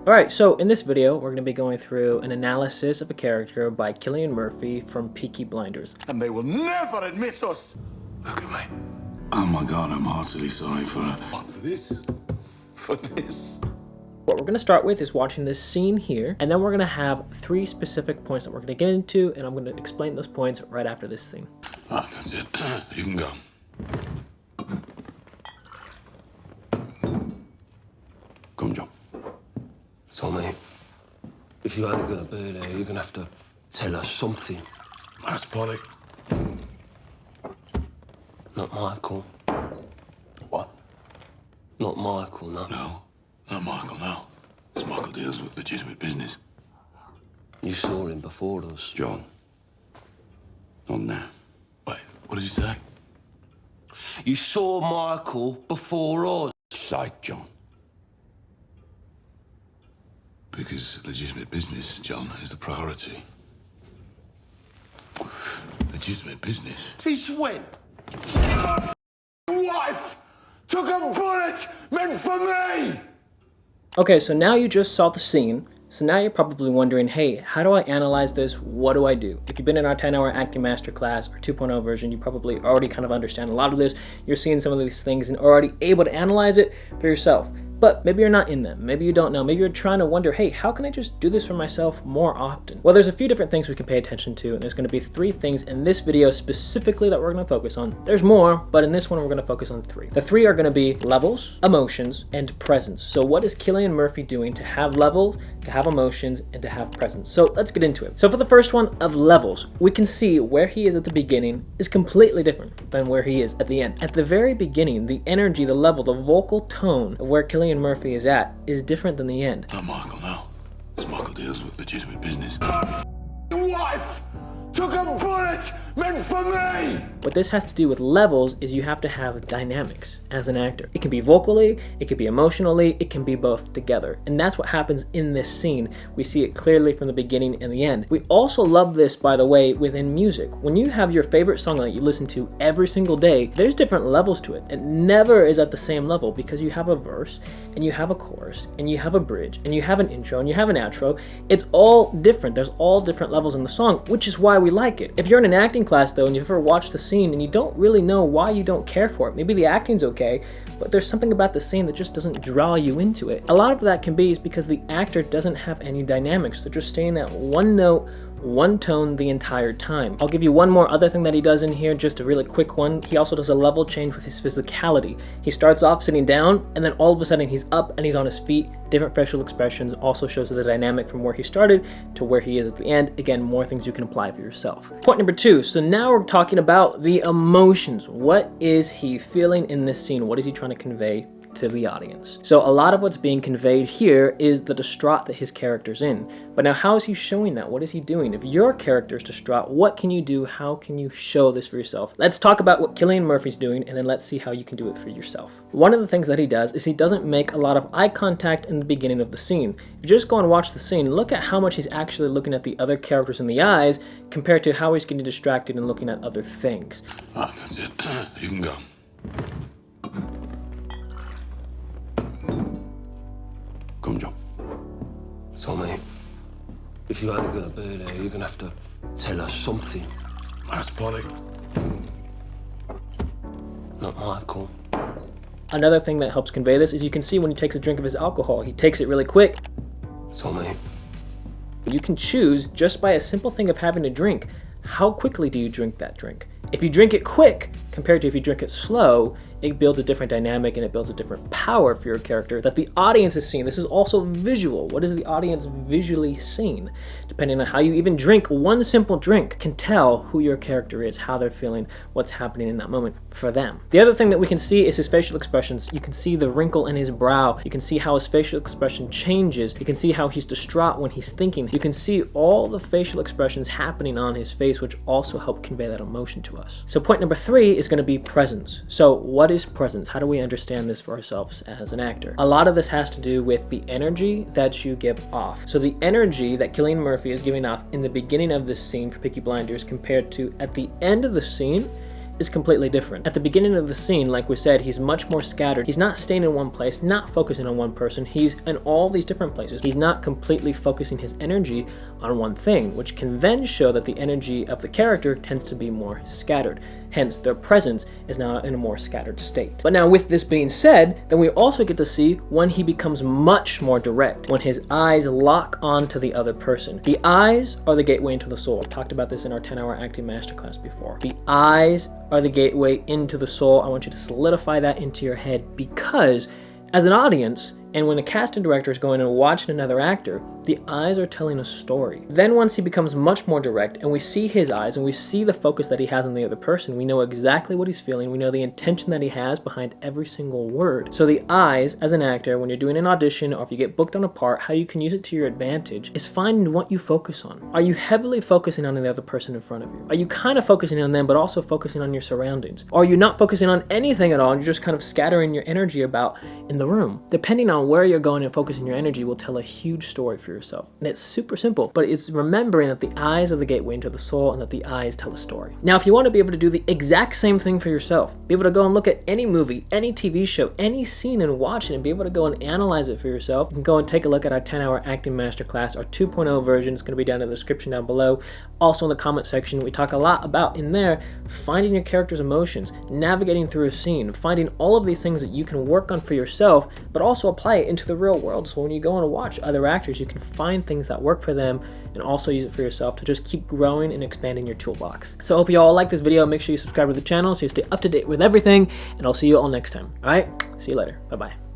Alright, so in this video, we're going to be going through an analysis of a character by Cillian Murphy from Peaky Blinders. And they will never admit us! Look at me. Oh my God, I'm heartily sorry for her. What, for this? For this? What we're going to start with is watching this scene here, and then we're going to have 3 specific points that we're going to get into, and I'm going to explain those points right after this scene. Ah, that's it. You can go. Come, John. Tommy, if you ain't gonna be there, you're gonna have to tell us something. That's Polly. Not Michael. What? Not Michael, no. No, not Michael, no. Because Michael deals with legitimate business. You saw him before us. John. Not now. Wait, what did you say? You saw Michael before us. Psych, John. Because legitimate business, John, is the priority. Legitimate business. Since when? Wife took a bullet meant for me! Okay, so now you just saw the scene, so now you're probably wondering, hey, how do I analyze this? What do I do? If you've been in our 10-hour acting masterclass or 2.0 version, you probably already kind of understand a lot of this. You're seeing some of these things and already able to analyze it for yourself. But maybe you're not in them. Maybe you don't know. Maybe you're trying to wonder, hey, how can I just do this for myself more often? Well, there's a few different things we can pay attention to, and there's going to be 3 things in this video specifically that we're going to focus on. There's more, but in this one, we're going to focus on 3. The 3 are going to be levels, emotions, and presence. So what is Cillian Murphy doing to have levels, to have emotions, and to have presence? So let's get into it. So for the first one of levels, we can see where he is at the beginning is completely different than where he is at the end. At the very beginning, the energy, the level, the vocal tone of where Cillian Murphy is at is different than the end. Not Michael, no. Because Michael deals with legitimate business. Wife took a bullet meant for me! What this has to do with levels is you have to have dynamics as an actor. It can be vocally, it can be emotionally, it can be both together. And that's what happens in this scene. We see it clearly from the beginning and the end. We also love this, by the way, within music. When you have your favorite song that you listen to every single day, there's different levels to it. It never is at the same level because you have a verse and you have a chorus and you have a bridge and you have an intro and you have an outro. It's all different. There's all different levels in the song, which is why we like it. If you're in an acting class though and you've ever watched the scene and you don't really know why you don't care for it, maybe the acting's okay, but there's something about the scene that just doesn't draw you into it. A lot of that can be is because the actor doesn't have any dynamics. They're just staying at one note, one tone the entire time. I'll give you one more other thing that he does in here, just a really quick one. He also does a level change with his physicality. He starts off sitting down and then all of a sudden he's up and he's on his feet. Different facial expressions also shows the dynamic from where he started to where he is at the end. Again, more things you can apply for yourself. Point number 2. So now we're talking about the emotions. What is he feeling in this scene? What is he trying to convey to the audience? So a lot of what's being conveyed here is the distraught that his character's in. But now how is he showing that? What is he doing? If your character's distraught, what can you do? How can you show this for yourself? Let's talk about what Cillian Murphy's doing and then let's see how you can do it for yourself. One of the things that he does is he doesn't make a lot of eye contact in the beginning of the scene. If you just go and watch the scene, look at how much he's actually looking at the other characters in the eyes compared to how he's getting distracted and looking at other things. Ah, that's it. You can go. Come, John. Tommy, if you ain't gonna be there, you're gonna have to tell us something. That's Polly. Not Michael. Another thing that helps convey this is you can see when he takes a drink of his alcohol, he takes it really quick. Tommy. You can choose just by a simple thing of having a drink. How quickly do you drink that drink? If you drink it quick compared to if you drink it slow, it builds a different dynamic and it builds a different power for your character that the audience is seeing. This is also visual. What is the audience visually seeing? Depending on how you even drink, one simple drink can tell who your character is, how they're feeling, what's happening in that moment for them. The other thing that we can see is his facial expressions. You can see the wrinkle in his brow. You can see how his facial expression changes. You can see how he's distraught when he's thinking. You can see all the facial expressions happening on his face, which also help convey that emotion to us. So point number 3 is going to be presence. So what is presence? How do we understand this for ourselves as an actor? A lot of this has to do with the energy that you give off. So the energy that Cillian Murphy is giving off in the beginning of this scene for Peaky Blinders compared to at the end of the scene is completely different. At the beginning of the scene, like we said, he's much more scattered. He's not staying in one place, not focusing on one person. He's in all these different places. He's not completely focusing his energy on one thing, which can then show that the energy of the character tends to be more scattered. Hence, their presence is now in a more scattered state. But now with this being said, then we also get to see when he becomes much more direct, when his eyes lock onto the other person. The eyes are the gateway into the soul. I've talked about this in our 10-hour acting masterclass before. The eyes are the gateway into the soul. I want you to solidify that into your head, because as an audience, and when a casting director is going and watching another actor, the eyes are telling a story. Then once he becomes much more direct and we see his eyes and we see the focus that he has on the other person, we know exactly what he's feeling, we know the intention that he has behind every single word. So the eyes, as an actor, when you're doing an audition or if you get booked on a part, how you can use it to your advantage is finding what you focus on. Are you heavily focusing on the other person in front of you? Are you kind of focusing on them but also focusing on your surroundings? Or are you not focusing on anything at all and you're just kind of scattering your energy about in the room? Depending on where you're going and focusing your energy will tell a huge story for yourself. And it's super simple, but it's remembering that the eyes are the gateway into the soul and that the eyes tell a story. Now, if you want to be able to do the exact same thing for yourself, be able to go and look at any movie, any TV show, any scene and watch it and be able to go and analyze it for yourself, you can go and take a look at our 10-hour acting masterclass, our 2.0 version. It's going to be down in the description down below. Also in the comment section, we talk a lot about in there finding your character's emotions, navigating through a scene, finding all of these things that you can work on for yourself, but also apply it into the real world. So when you go and watch other actors, you can find things that work for them and also use it for yourself to just keep growing and expanding your toolbox. So I hope you all like this video. Make sure you subscribe to the channel so you stay up to date with everything, and I'll see you all next time. All right, see you later. Bye-bye.